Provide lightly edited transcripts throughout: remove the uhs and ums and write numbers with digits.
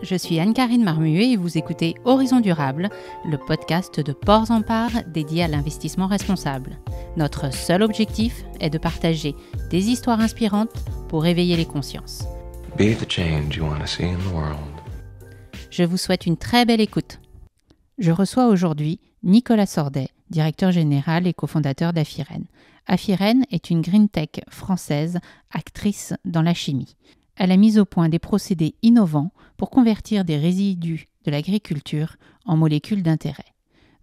je suis Anne-Carine Marmuet et vous écoutez Horizon Durable, le podcast de Ports en Part dédié à l'investissement responsable. Notre seul objectif est de partager des histoires inspirantes pour éveiller les consciences. Be the change you want to see in the world. Je vous souhaite une très belle écoute. Je reçois aujourd'hui Nicolas Sordet, directeur général et cofondateur d'Afiren. Afiren est une green tech française actrice dans la chimie. Elle a mis au point des procédés innovants pour convertir des résidus de l'agriculture en molécules d'intérêt.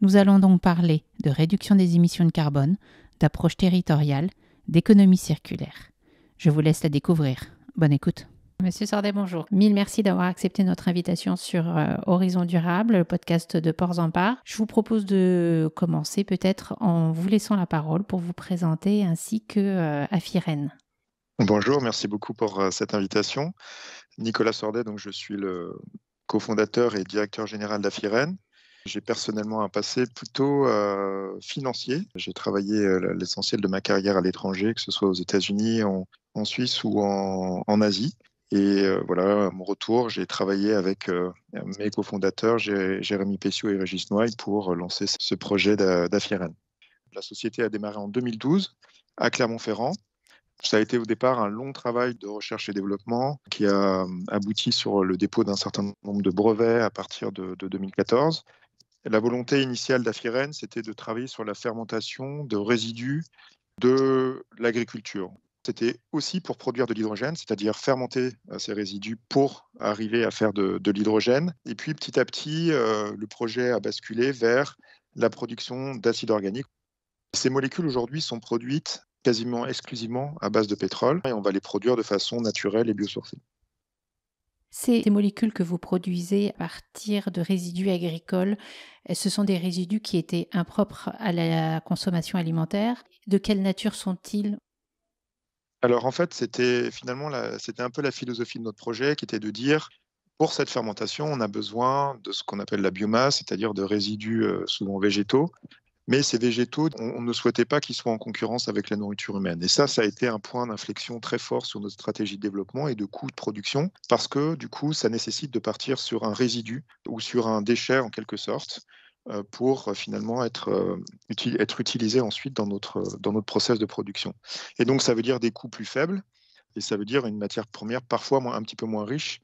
Nous allons donc parler de réduction des émissions de carbone, d'approche territoriale, d'économie circulaire. Je vous laisse la découvrir. Bonne écoute. Monsieur Sordet, bonjour. Mille merci d'avoir accepté notre invitation sur Horizon Durable, le podcast de Ports en Part. Je vous propose de commencer peut-être en vous laissant la parole pour vous présenter ainsi que Afiren. Bonjour, merci beaucoup pour cette invitation. Nicolas Sordet, donc je suis le cofondateur et directeur général d'Afiren. J'ai personnellement un passé plutôt financier. J'ai travaillé l'essentiel de ma carrière à l'étranger, que ce soit aux États-Unis, en Suisse ou en Asie. Et voilà, à mon retour, j'ai travaillé avec mes cofondateurs, Jérémy Pessiot et Régis Noailles, pour lancer ce projet d'Afiren. La société a démarré en 2012 à Clermont-Ferrand. Ça a été au départ un long travail de recherche et développement qui a abouti sur le dépôt d'un certain nombre de brevets à partir de 2014. La volonté initiale d'Afiren, c'était de travailler sur la fermentation de résidus de l'agriculture. C'était aussi pour produire de l'hydrogène, c'est-à-dire fermenter ces résidus pour arriver à faire de l'hydrogène. Et puis petit à petit, le projet a basculé vers la production d'acide organique. Ces molécules aujourd'hui sont produites quasiment exclusivement à base de pétrole et on va les produire de façon naturelle et biosourcée. Ces molécules que vous produisez à partir de résidus agricoles, ce sont des résidus qui étaient impropres à la consommation alimentaire. De quelle nature sont-ils ? Alors en fait, c'était un peu la philosophie de notre projet qui était de dire, pour cette fermentation, on a besoin de ce qu'on appelle la biomasse, c'est-à-dire de résidus souvent végétaux. Mais ces végétaux, on ne souhaitait pas qu'ils soient en concurrence avec la nourriture humaine. Et ça a été un point d'inflexion très fort sur notre stratégie de développement et de coût de production, parce que du coup, ça nécessite de partir sur un résidu ou sur un déchet en quelque sorte, pour finalement être utilisé ensuite dans notre process de production. Et donc, ça veut dire des coûts plus faibles, et ça veut dire une matière première parfois un petit peu moins riche.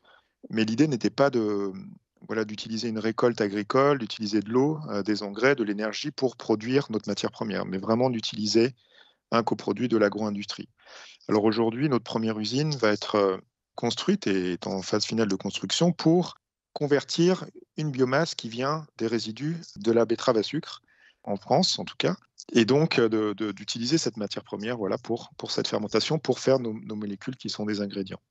Mais l'idée n'était pas d'utiliser une récolte agricole, d'utiliser de l'eau, des engrais, de l'énergie pour produire notre matière première, mais vraiment d'utiliser un coproduit de l'agro-industrie. Alors aujourd'hui, notre première usine va être construite et est en phase finale de construction pour convertir une biomasse qui vient des résidus de la betterave à sucre, en France en tout cas, et donc d'utiliser cette matière première pour cette fermentation, pour faire nos molécules qui sont des ingrédients.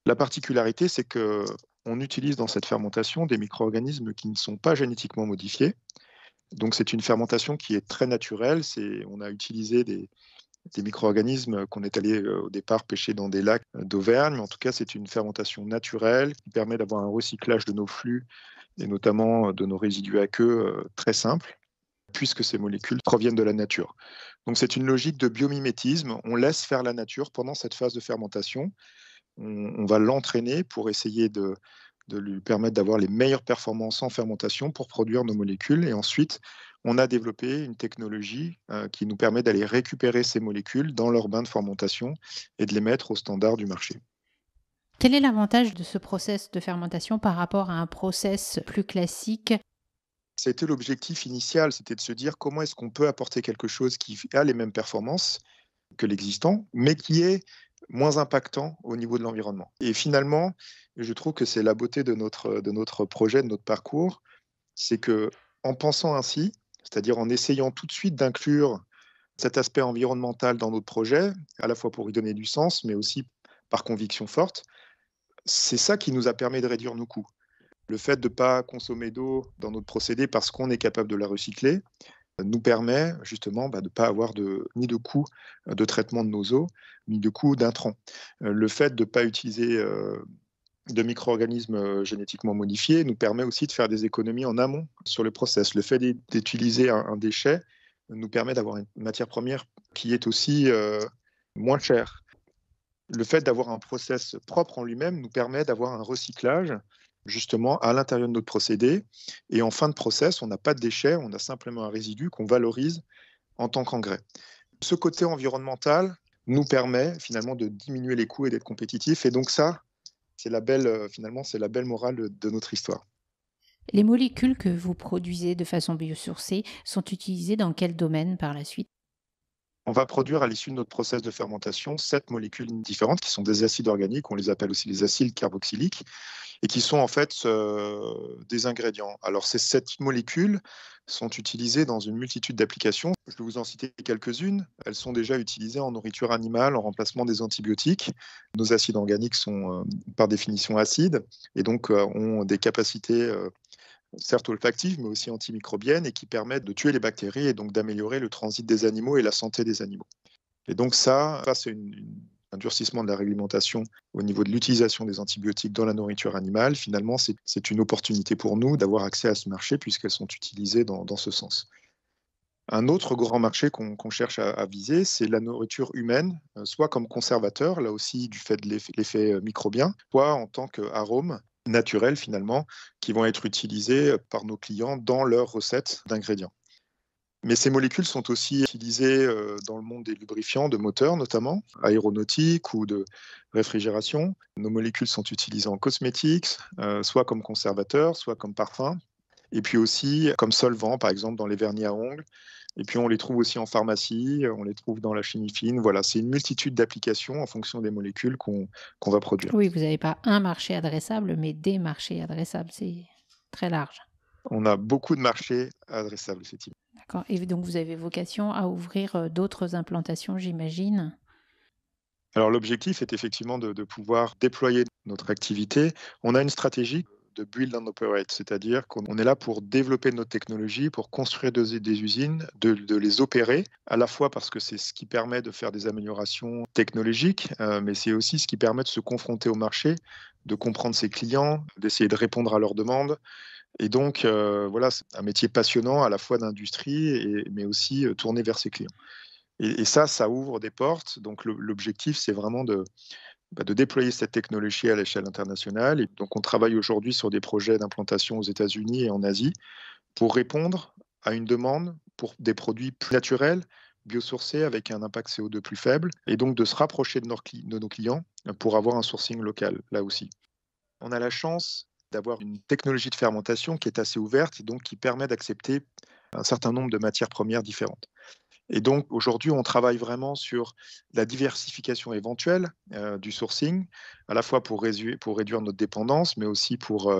La particularité, c'est qu'on utilise dans cette fermentation des micro-organismes qui ne sont pas génétiquement modifiés. Donc c'est une fermentation qui est très naturelle. On a utilisé des micro-organismes qu'on est allé au départ pêcher dans des lacs d'Auvergne. Mais en tout cas, c'est une fermentation naturelle qui permet d'avoir un recyclage de nos flux et notamment de nos résidus aqueux très simple, puisque ces molécules proviennent de la nature. Donc c'est une logique de biomimétisme. On laisse faire la nature pendant cette phase de fermentation. On va l'entraîner pour essayer de lui permettre d'avoir les meilleures performances en fermentation pour produire nos molécules. Et ensuite, on a développé une technologie qui nous permet d'aller récupérer ces molécules dans leur bain de fermentation et de les mettre au standard du marché. Quel est l'avantage de ce process de fermentation par rapport à un process plus classique ? C'était l'objectif initial, c'était de se dire comment est-ce qu'on peut apporter quelque chose qui a les mêmes performances que l'existant, mais qui est moins impactant au niveau de l'environnement. Et finalement, je trouve que c'est la beauté de notre projet, de notre parcours, c'est qu'en pensant ainsi, c'est-à-dire en essayant tout de suite d'inclure cet aspect environnemental dans notre projet, à la fois pour y donner du sens, mais aussi par conviction forte, c'est ça qui nous a permis de réduire nos coûts. Le fait de ne pas consommer d'eau dans notre procédé parce qu'on est capable de la recycler nous permet justement de ne pas avoir ni de coût de traitement de nos eaux, ni de coût d'intrants. Le fait de ne pas utiliser de micro-organismes génétiquement modifiés nous permet aussi de faire des économies en amont sur le process. Le fait d'utiliser un déchet nous permet d'avoir une matière première qui est aussi moins chère. Le fait d'avoir un process propre en lui-même nous permet d'avoir un recyclage justement à l'intérieur de notre procédé. Et en fin de process, on n'a pas de déchets, on a simplement un résidu qu'on valorise en tant qu'engrais. Ce côté environnemental nous permet finalement de diminuer les coûts et d'être compétitifs. Et donc ça, finalement, c'est la belle morale de notre histoire. Les molécules que vous produisez de façon biosourcée sont utilisées dans quel domaine par la suite? On va produire à l'issue de notre process de fermentation 7 molécules différentes qui sont des acides organiques, on les appelle aussi les acides carboxyliques, et qui sont en fait des ingrédients. Alors ces 7 molécules sont utilisées dans une multitude d'applications. Je vais vous en citer quelques-unes. Elles sont déjà utilisées en nourriture animale, en remplacement des antibiotiques. Nos acides organiques sont par définition acides et donc ont des capacités certes olfactives, mais aussi antimicrobiennes, et qui permettent de tuer les bactéries et donc d'améliorer le transit des animaux et la santé des animaux. Et donc ça, face à un durcissement de la réglementation au niveau de l'utilisation des antibiotiques dans la nourriture animale, finalement, c'est une opportunité pour nous d'avoir accès à ce marché puisqu'elles sont utilisées dans ce sens. Un autre grand marché qu'on cherche à viser, c'est la nourriture humaine, soit comme conservateur, là aussi du fait de l'effet microbien, soit en tant qu'arôme naturel finalement, qui vont être utilisés par nos clients dans leurs recettes d'ingrédients. Mais ces molécules sont aussi utilisées dans le monde des lubrifiants, de moteurs notamment, aéronautiques ou de réfrigération. Nos molécules sont utilisées en cosmétiques, soit comme conservateurs, soit comme parfum, et puis aussi comme solvant, par exemple dans les vernis à ongles. Et puis on les trouve aussi en pharmacie, on les trouve dans la chimie fine. Voilà, c'est une multitude d'applications en fonction des molécules qu'on va produire. Oui, vous n'avez pas un marché adressable, mais des marchés adressables. C'est très large. On a beaucoup de marchés adressables, effectivement. D'accord. Et donc, vous avez vocation à ouvrir d'autres implantations, j'imagine? Alors l'objectif est effectivement de pouvoir déployer notre activité. On a une stratégie de build and operate, c'est-à-dire qu'on est là pour développer notre technologie, pour construire des usines, de les opérer, à la fois parce que c'est ce qui permet de faire des améliorations technologiques, mais c'est aussi ce qui permet de se confronter au marché, de comprendre ses clients, d'essayer de répondre à leurs demandes. Et donc, voilà, c'est un métier passionnant à la fois d'industrie, mais aussi tourné vers ses clients. Et ça ouvre des portes. Donc, l'objectif, c'est vraiment de déployer cette technologie à l'échelle internationale. Et donc, on travaille aujourd'hui sur des projets d'implantation aux États-Unis et en Asie pour répondre à une demande pour des produits plus naturels, biosourcés, avec un impact CO2 plus faible, et donc de se rapprocher de nos clients pour avoir un sourcing local, là aussi. On a la chance d'avoir une technologie de fermentation qui est assez ouverte et donc qui permet d'accepter un certain nombre de matières premières différentes. Et donc aujourd'hui, on travaille vraiment sur la diversification éventuelle du sourcing, à la fois pour réduire notre dépendance, mais aussi pour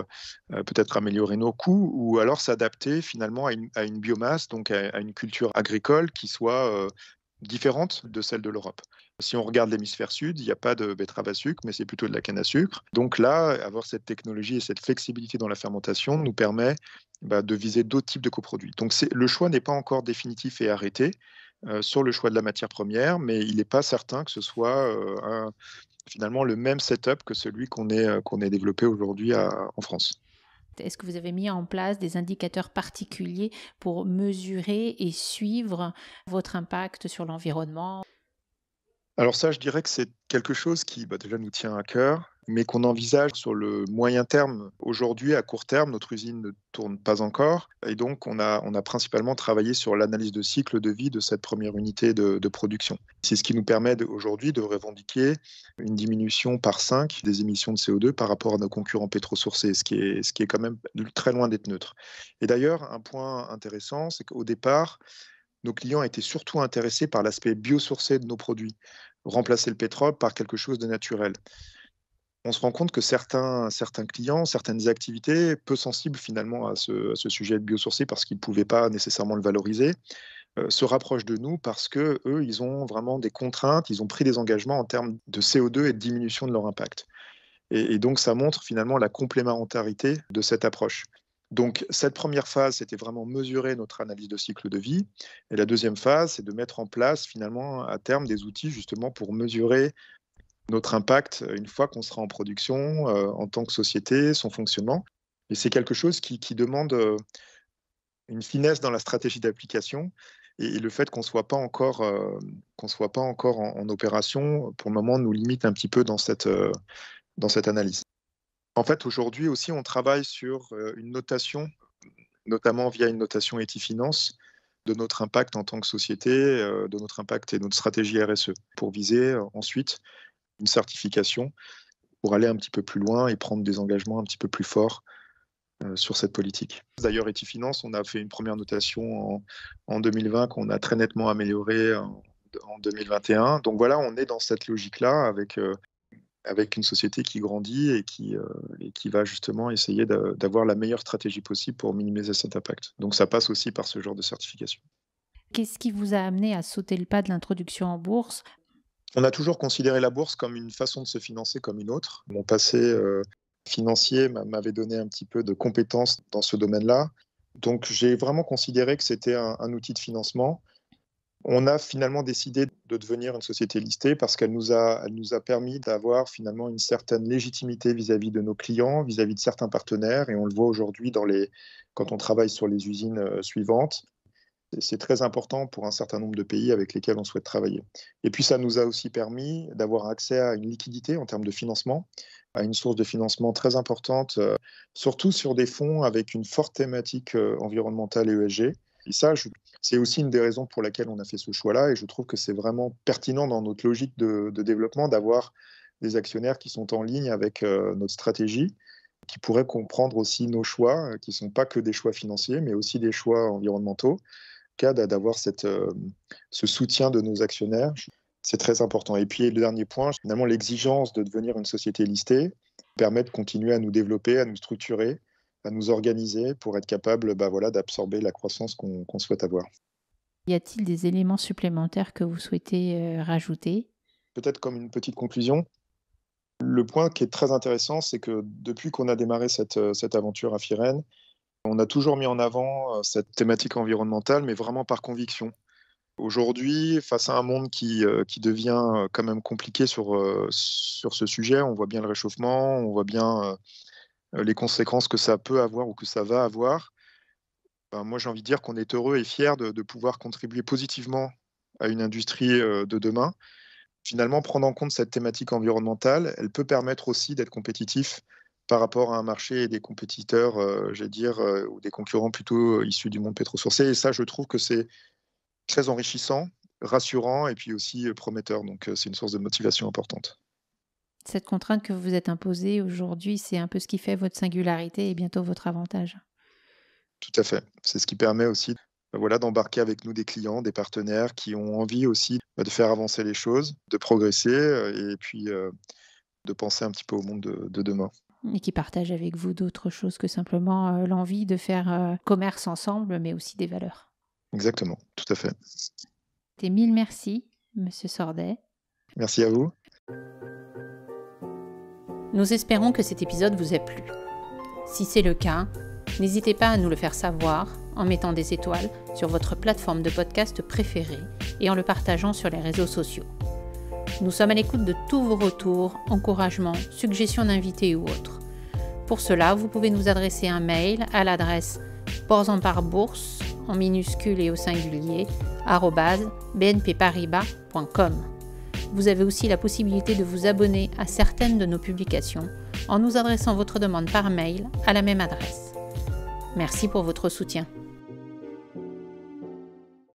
peut-être améliorer nos coûts ou alors s'adapter finalement à une biomasse, donc à une culture agricole qui soit différente de celle de l'Europe. Si on regarde l'hémisphère sud, il n'y a pas de betterave à sucre, mais c'est plutôt de la canne à sucre. Donc là, avoir cette technologie et cette flexibilité dans la fermentation nous permet de viser d'autres types de coproduits. Donc le choix n'est pas encore définitif et arrêté sur le choix de la matière première, mais il n'est pas certain que ce soit finalement le même setup que celui qu'on ait développé aujourd'hui en France. Est-ce que vous avez mis en place des indicateurs particuliers pour mesurer et suivre votre impact sur l'environnement? Alors ça, je dirais que c'est quelque chose qui déjà nous tient à cœur, mais qu'on envisage sur le moyen terme. Aujourd'hui, à court terme, notre usine ne tourne pas encore, et donc on a principalement travaillé sur l'analyse de cycle de vie de cette première unité de production. C'est ce qui nous permet aujourd'hui de revendiquer une diminution par 5 des émissions de CO2 par rapport à nos concurrents pétrosourcés, ce qui est quand même très loin d'être neutre. Et d'ailleurs, un point intéressant, c'est qu'au départ, nos clients étaient surtout intéressés par l'aspect biosourcé de nos produits, remplacer le pétrole par quelque chose de naturel. On se rend compte que certains clients, certaines activités, peu sensibles finalement à ce sujet de biosourcé parce qu'ils ne pouvaient pas nécessairement le valoriser, se rapprochent de nous parce qu'eux, ils ont vraiment des contraintes, ils ont pris des engagements en termes de CO2 et de diminution de leur impact. Et donc, ça montre finalement la complémentarité de cette approche. Donc, cette première phase, c'était vraiment mesurer notre analyse de cycle de vie. Et la deuxième phase, c'est de mettre en place finalement à terme des outils justement pour mesurer notre impact une fois qu'on sera en production en tant que société, son fonctionnement. Et c'est quelque chose qui demande une finesse dans la stratégie d'application et le fait qu'on ne soit pas encore, en opération, pour le moment, nous limite un petit peu dans cette analyse. En fait, aujourd'hui aussi, on travaille sur une notation, notamment via une notation Etifinance, de notre impact en tant que société, de notre impact et notre stratégie RSE, pour viser ensuite une certification, pour aller un petit peu plus loin et prendre des engagements un petit peu plus forts sur cette politique. D'ailleurs, Etifinance, on a fait une première notation en 2020 qu'on a très nettement améliorée en 2021. Donc voilà, on est dans cette logique-là avec une société qui grandit et qui va justement essayer d'avoir la meilleure stratégie possible pour minimiser cet impact. Donc ça passe aussi par ce genre de certification. Qu'est-ce qui vous a amené à sauter le pas de l'introduction en bourse ? On a toujours considéré la bourse comme une façon de se financer comme une autre. Mon passé financier m'avait donné un petit peu de compétences dans ce domaine-là. Donc j'ai vraiment considéré que c'était un outil de financement. On a finalement décidé de devenir une société listée parce qu'elle nous a permis d'avoir finalement une certaine légitimité vis-à-vis de nos clients, vis-à-vis de certains partenaires. Et on le voit aujourd'hui quand on travaille sur les usines suivantes. C'est très important pour un certain nombre de pays avec lesquels on souhaite travailler. Et puis ça nous a aussi permis d'avoir accès à une liquidité en termes de financement, à une source de financement très importante, surtout sur des fonds avec une forte thématique environnementale et ESG. Et ça, c'est aussi une des raisons pour laquelle on a fait ce choix-là, et je trouve que c'est vraiment pertinent dans notre logique de développement d'avoir des actionnaires qui sont en ligne avec notre stratégie, qui pourraient comprendre aussi nos choix, qui ne sont pas que des choix financiers, mais aussi des choix environnementaux. Cas d'avoir ce soutien de nos actionnaires, c'est très important. Et puis le dernier point, finalement, l'exigence de devenir une société listée permet de continuer à nous développer, à nous structurer, à nous organiser pour être capable d'absorber la croissance qu'on souhaite avoir. Y a-t-il des éléments supplémentaires que vous souhaitez rajouter ? Peut-être comme une petite conclusion, le point qui est très intéressant, c'est que depuis qu'on a démarré cette aventure à Firen, on a toujours mis en avant cette thématique environnementale, mais vraiment par conviction. Aujourd'hui, face à un monde qui devient quand même compliqué sur ce sujet, on voit bien le réchauffement, on voit bien les conséquences que ça peut avoir ou que ça va avoir. Moi, j'ai envie de dire qu'on est heureux et fiers de pouvoir contribuer positivement à une industrie de demain. Finalement, prendre en compte cette thématique environnementale, elle peut permettre aussi d'être compétitif par rapport à un marché et des compétiteurs, ou des concurrents plutôt issus du monde pétrosourcé. Et ça, je trouve que c'est très enrichissant, rassurant et puis aussi prometteur. Donc, c'est une source de motivation importante. Cette contrainte que vous vous êtes imposée aujourd'hui, c'est un peu ce qui fait votre singularité et bientôt votre avantage. Tout à fait. C'est ce qui permet aussi d'embarquer avec nous des clients, des partenaires qui ont envie aussi de faire avancer les choses, de progresser et puis de penser un petit peu au monde de demain. Et qui partagent avec vous d'autres choses que simplement l'envie de faire commerce ensemble, mais aussi des valeurs. Exactement, tout à fait. Et mille merci, Monsieur Sordet. Merci à vous. Nous espérons que cet épisode vous a plu. Si c'est le cas, n'hésitez pas à nous le faire savoir en mettant des étoiles sur votre plateforme de podcast préférée et en le partageant sur les réseaux sociaux. Nous sommes à l'écoute de tous vos retours, encouragements, suggestions d'invités ou autres. Pour cela, vous pouvez nous adresser un mail à l'adresse portsenparbourse en minuscule et au singulier @bnpparibas.com. Vous avez aussi la possibilité de vous abonner à certaines de nos publications en nous adressant votre demande par mail à la même adresse. Merci pour votre soutien.